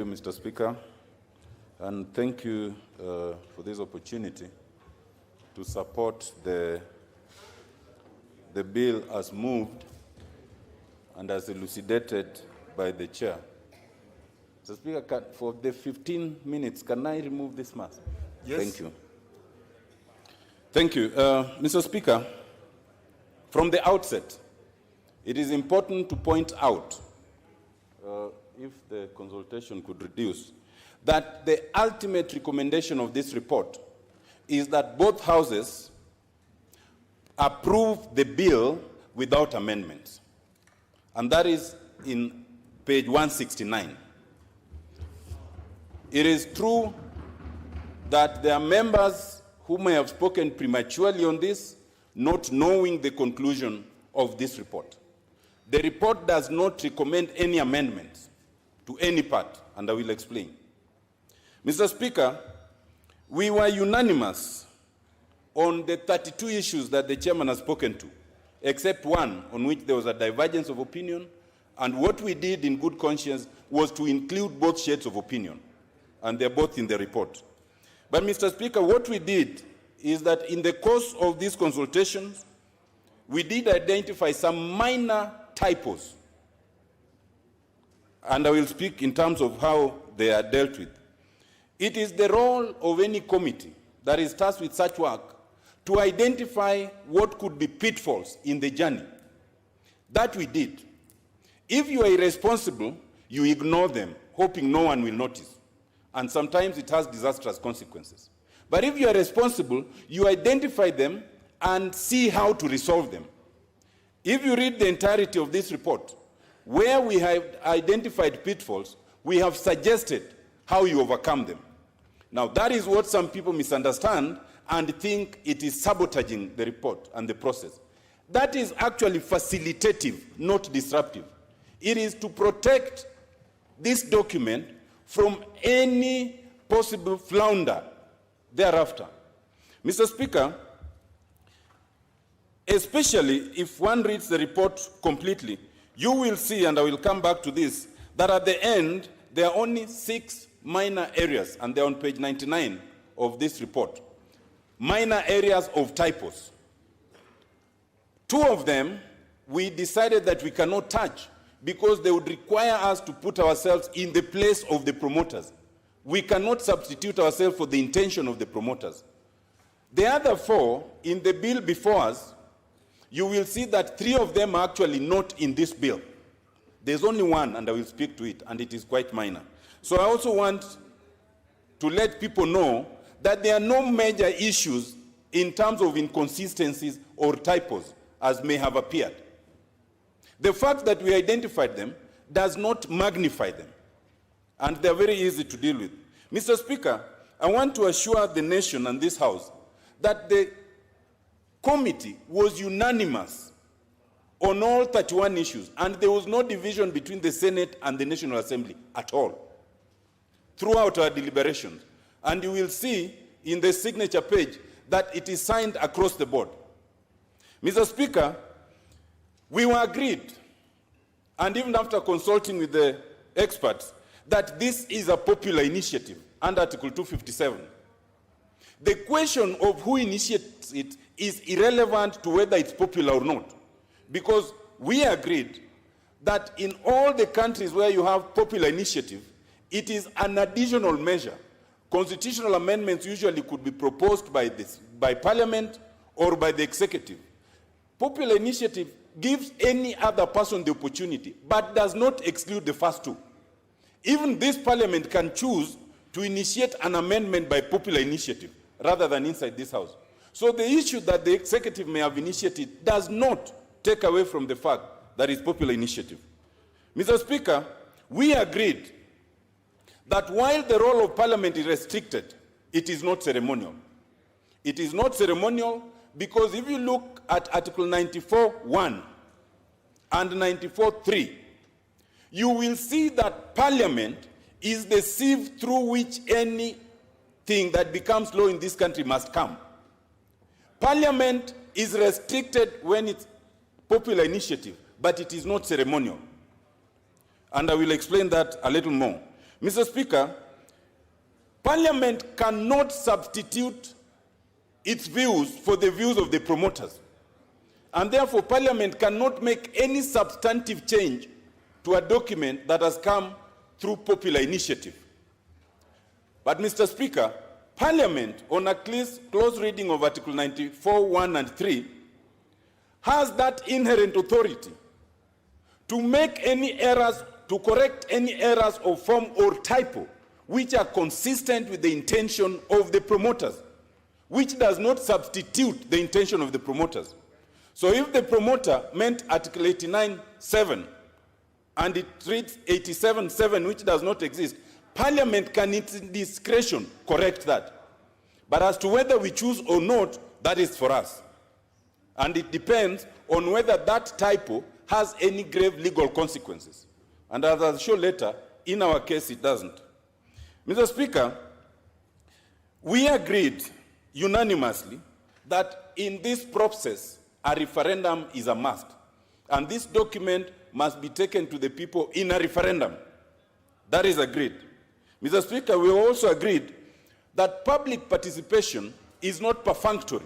Mr. Speaker, and thank you for this opportunity to support the bill as moved and as elucidated by the chair. Mr. Speaker, for the 15 minutes, can I remove this mask? Yes. Thank you. Thank you. Mr. Speaker, from the outset, it is important to point out, if the consultation could reduce, that the ultimate recommendation of this report is that both houses approve the bill without amendments. And that is in page 169. It is true that there are members who may have spoken prematurely on this, not knowing the conclusion of this report. The report does not recommend any amendments to any part, and I will explain. Mr. Speaker, we were unanimous on the 32 issues that the chairman has spoken to, except one on which there was a divergence of opinion, and what we did in good conscience was to include both shades of opinion, and they're both in the report. But Mr. Speaker, what we did is that in the course of these consultations, we did identify some minor typos, and I will speak in terms of how they are dealt with. It is the role of any committee that is tasked with such work to identify what could be pitfalls in the journey. That we did. If you are irresponsible, you ignore them, hoping no one will notice. And sometimes it has disastrous consequences. But if you are responsible, you identify them and see how to resolve them. If you read the entirety of this report, where we have identified pitfalls, we have suggested how you overcome them. Now, that is what some people misunderstand and think it is sabotaging the report and the process. That is actually facilitative, not disruptive. It is to protect this document from any possible flounder thereafter. Mr. Speaker, especially if one reads the report completely, you will see, and I will come back to this, that at the end, there are only 6 minor areas, and they're on page 99 of this report. Minor areas of typos. 2 of them, we decided that we cannot touch because they would require us to put ourselves in the place of the promoters. We cannot substitute ourselves for the intention of the promoters. The other 4, in the bill before us, you will see that 3 of them are actually not in this bill. There's only one, and I will speak to it, and it is quite minor. So I also want to let people know that there are no major issues in terms of inconsistencies or typos, as may have appeared. The fact that we identified them does not magnify them, and they're very easy to deal with. Mr. Speaker, I want to assure the nation and this House that the committee was unanimous on all 31 issues, and there was no division between the Senate and the National Assembly at all throughout our deliberations. And you will see in the signature page that it is signed across the board. Mr. Speaker, we were agreed, and even after consulting with the experts, that this is a popular initiative under Article 257. The question of who initiates it is irrelevant to whether it's popular or not, because we agreed that in all the countries where you have popular initiative, it is an additional measure. Constitutional amendments usually could be proposed by Parliament or by the executive. Popular initiative gives any other person the opportunity, but does not exclude the first 2. Even this Parliament can choose to initiate an amendment by popular initiative rather than inside this House. So the issue that the executive may have initiated does not take away from the fact that it's popular initiative. Mr. Speaker, we agreed that while the role of Parliament is restricted, it is not ceremonial. It is not ceremonial because if you look at Article 94(1) and 94(3), you will see that Parliament is the sieve through which anything that becomes law in this country must come. Parliament is restricted when it's popular initiative, but it is not ceremonial. And I will explain that a little more. Mr. Speaker, Parliament cannot substitute its views for the views of the promoters. And therefore, Parliament cannot make any substantive change to a document that has come through popular initiative. But, Mr. Speaker, Parliament, on a close reading of Article 94, 1 and 3, has that inherent authority to make any errors, to correct any errors of form or typo which are consistent with the intention of the promoters, which does not substitute the intention of the promoters. So if the promoter meant Article 89.7 and it reads 87.7, which does not exist, Parliament can, in its discretion, correct that. But as to whether we choose or not, that is for us. And it depends on whether that typo has any grave legal consequences. And as I'll show later, in our case, it doesn't. Mr. Speaker, we agreed unanimously that in this process, a referendum is a must. And this document must be taken to the people in a referendum. That is agreed. Mr. Speaker, we also agreed that public participation is not perfunctory.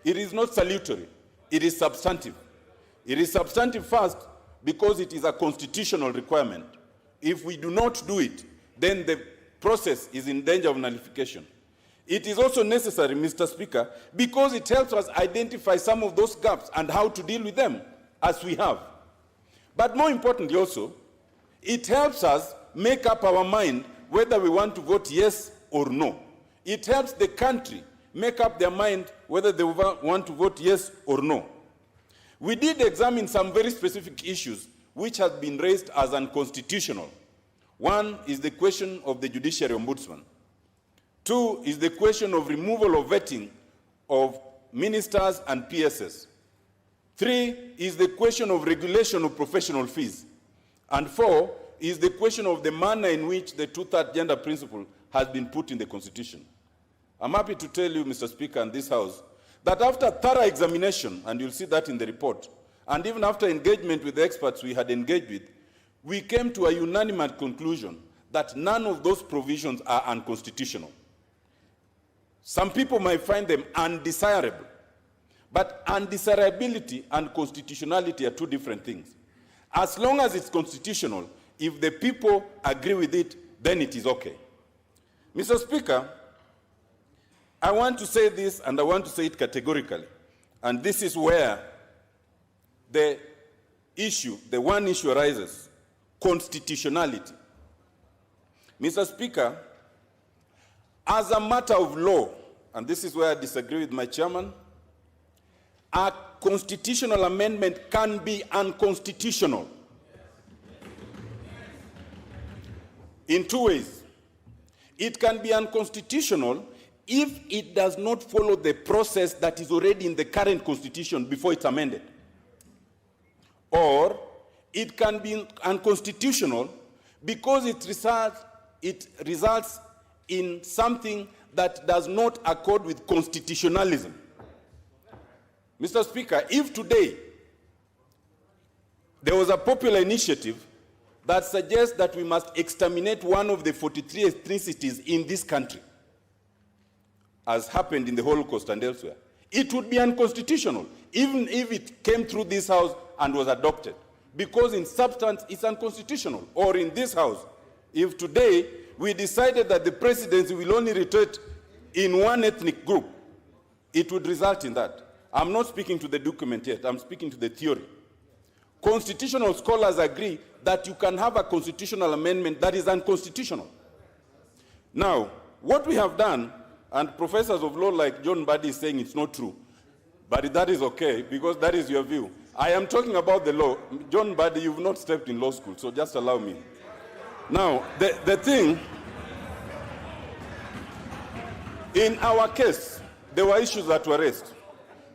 It is not salutary. It is substantive. It is substantive first because it is a constitutional requirement. If we do not do it, then the process is in danger of nullification. It is also necessary, Mr. Speaker, because it helps us identify some of those gaps and how to deal with them, as we have. But more importantly also, it helps us make up our mind whether we want to vote yes or no. It helps the country make up their mind whether they want to vote yes or no. We did examine some very specific issues which have been raised as unconstitutional. One is the question of the Judiciary Ombudsman. Two is the question of removal of vetting of ministers and PSS. Three is the question of regulation of professional fees. And four is the question of the manner in which the two-thirds gender principle has been put in the Constitution. I'm happy to tell you, Mr. Speaker, and this House, that after thorough examination, and you'll see that in the report, and even after engagement with the experts we had engaged with, we came to a unanimous conclusion that none of those provisions are unconstitutional. Some people might find them undesirable, but undesirability and constitutionality are two different things. As long as it's constitutional, if the people agree with it, then it is okay. Mr. Speaker, I want to say this, and I want to say it categorically, and this is where the one issue arises: constitutionality. Mr. Speaker, as a matter of law, and this is where I disagree with my chairman, a constitutional amendment can be unconstitutional in two ways. It can be unconstitutional if it does not follow the process that is already in the current constitution before it's amended. Or it can be unconstitutional because it results in something that does not accord with constitutionalism. Mr. Speaker, if today there was a popular initiative that suggests that we must exterminate one of the 43 ethnicities in this country, as happened in the Holocaust and elsewhere, it would be unconstitutional, even if it came through this House and was adopted, because in substance it's unconstitutional. Or in this House, if today we decided that the presidency will only rotate in one ethnic group, it would result in that. I'm not speaking to the document yet, I'm speaking to the theory. Constitutional scholars agree that you can have a constitutional amendment that is unconstitutional. Now, what we have done, and professors of law like John Mbadi is saying it's not true, but that is okay, because that is your view. I am talking about the law. John Mbadi, you've not stepped in law school, so just allow me. Now, the thing, in our case, there were issues that were raised.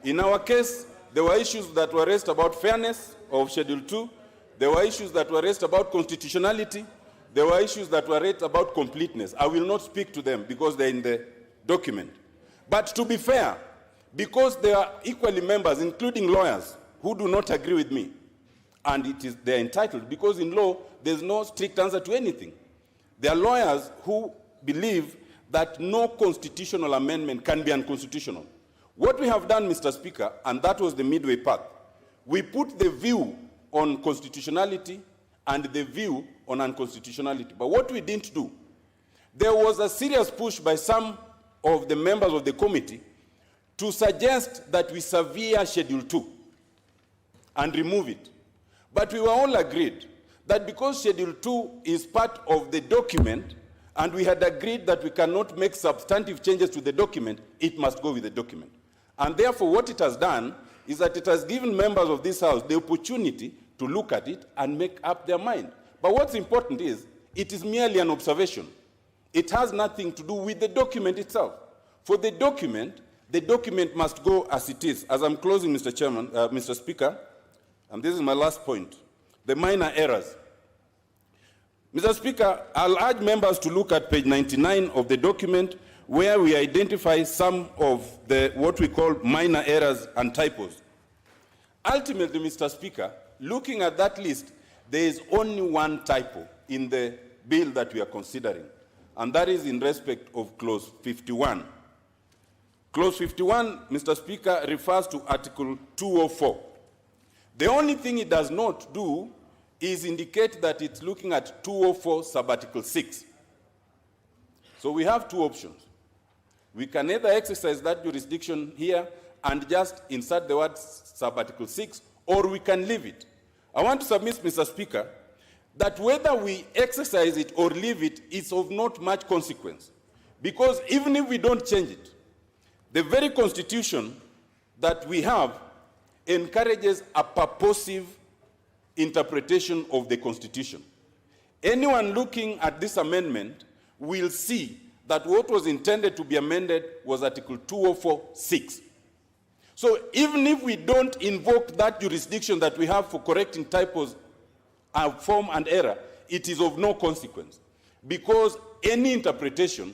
In our case, there were issues that were raised about fairness of Schedule 2. There were issues that were raised about constitutionality. There were issues that were raised about completeness. I will not speak to them because they're in the document. But to be fair, because there are equally members, including lawyers, who do not agree with me, and they're entitled, because in law, there's no strict answer to anything. There are lawyers who believe that no constitutional amendment can be unconstitutional. What we have done, Mr. Speaker, and that was the midway path, we put the view on constitutionality and the view on unconstitutionality. But what we didn't do, there was a serious push by some of the members of the committee to suggest that we sever Schedule 2 and remove it. But we were all agreed that because Schedule 2 is part of the document, and we had agreed that we cannot make substantive changes to the document, it must go with the document. And therefore, what it has done is that it has given members of this House the opportunity to look at it and make up their mind. But what's important is, it is merely an observation. It has nothing to do with the document itself. For the document must go as it is. As I'm closing, Mr. Chairman, Mr. Speaker, and this is my last point, the minor errors. Mr. Speaker, I'll urge members to look at page 99 of the document, where we identify some of the what we call minor errors and typos. Ultimately, Mr. Speaker, looking at that list, there is only one typo in the bill that we are considering, and that is in respect of clause 51. Clause 51, Mr. Speaker, refers to Article 204. The only thing it does not do is indicate that it's looking at 204 sub-article 6. So we have two options. We can either exercise that jurisdiction here and just insert the word sub-article 6, or we can leave it. I want to submit, Mr. Speaker, that whether we exercise it or leave it is of not much consequence. Because even if we don't change it, the very constitution that we have encourages a purposive interpretation of the Constitution. Anyone looking at this amendment will see that what was intended to be amended was Article 204(6). So even if we don't invoke that jurisdiction that we have for correcting typos, form and error, it is of no consequence. Because any interpretation,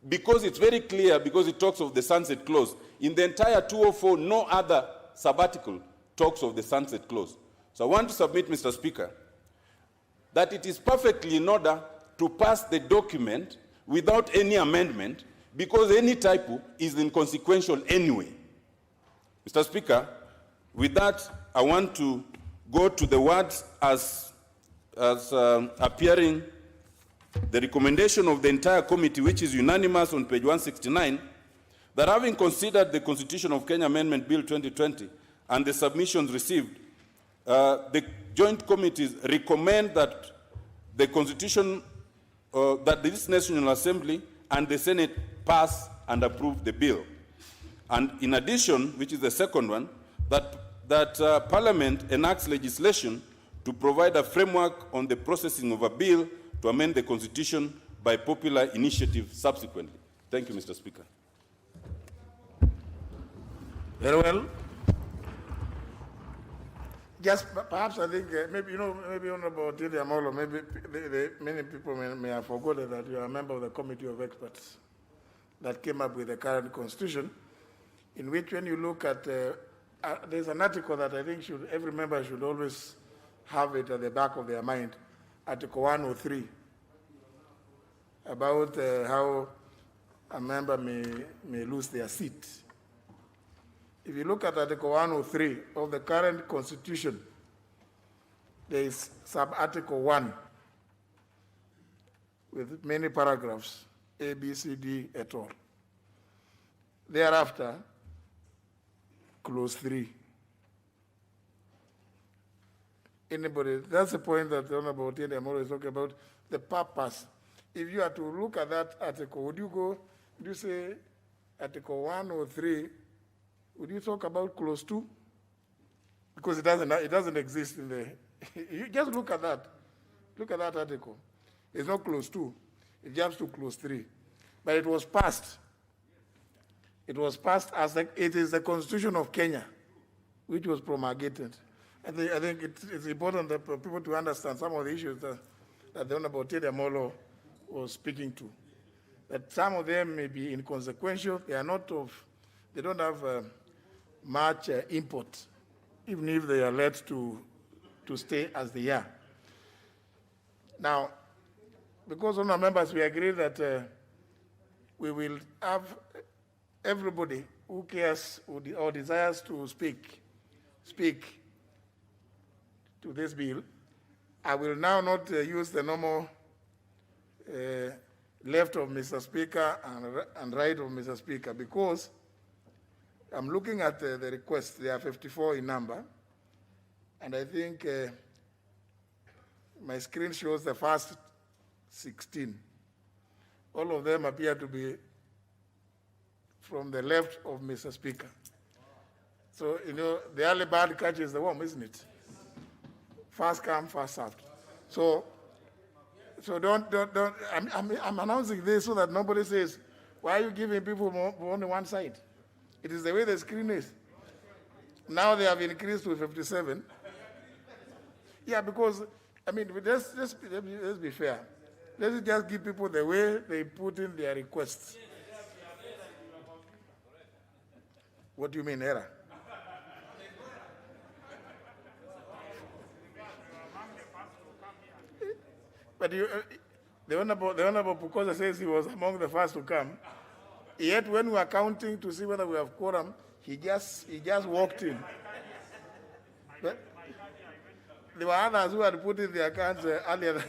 because it's very clear, because it talks of the sunset clause, in the entire 204, no other sub-article talks of the sunset clause. So I want to submit, Mr. Speaker, that it is perfectly in order to pass the document without any amendment, because any typo is inconsequential anyway. Mr. Speaker, with that, I want to go to the words as appearing the recommendation of the entire committee, which is unanimous on page 169, that having considered the Constitution of Kenya Amendment Bill 2020 and the submissions received, the joint committees recommend that the Constitution, that this National Assembly and the Senate pass and approve the bill. And in addition, which is the second one, that Parliament enacts legislation to provide a framework on the processing of a bill to amend the Constitution by popular initiative subsequently. Thank you, Mr. Speaker. Very well. Just perhaps I think maybe Honorable Otiende Amolo, maybe many people may have forgotten that you are a member of the committee of experts that came up with the current constitution, in which when you look at, there's an article that I think every member should always have it at the back of their mind, Article 103, about how a member may lose their seat. If you look at Article 103 of the current Constitution, there is sub-Article 1 with many paragraphs, A, B, C, D, et al. Thereafter, Clause 3. Anybody, that's the point that the Honorable Otiende Amolo is talking about, the purpose. If you are to look at that article, would you say Article 103, would you talk about Clause 2? Because it doesn't exist in the, you just look at that. Look at that article. It's not Clause 2. It jumps to Clause 3. But it was passed. It was passed as it is the Constitution of Kenya, which was promulgated. I think it's important that for people to understand some of the issues that the Honorable Otiende Amolo was speaking to. That some of them may be inconsequential. They don't have much import, even if they are led to stay as they are. Now, because honourable members, we agree that we will have everybody who cares or desires to speak to this bill. I will now not use the normal left of Mr. Speaker and right of Mr. Speaker, because I'm looking at the requests. There are 54 in number, and I think my screen shows the first 16. All of them appear to be from the left of Mr. Speaker. So, you know, the early bird catches the worm, isn't it? First come, first served. So don't. I'm announcing this so that nobody says, why are you giving people only one side? It is the way the screen is. Now they have increased to 57. Yeah, because, I mean, let's be fair. Let's just give people the way they put in their requests. What do you mean, error? But the Honorable Pukosa says he was among the first to come. Yet when we are counting to see whether we have quorum, he just walked in. But there were others who had put in their cards earlier.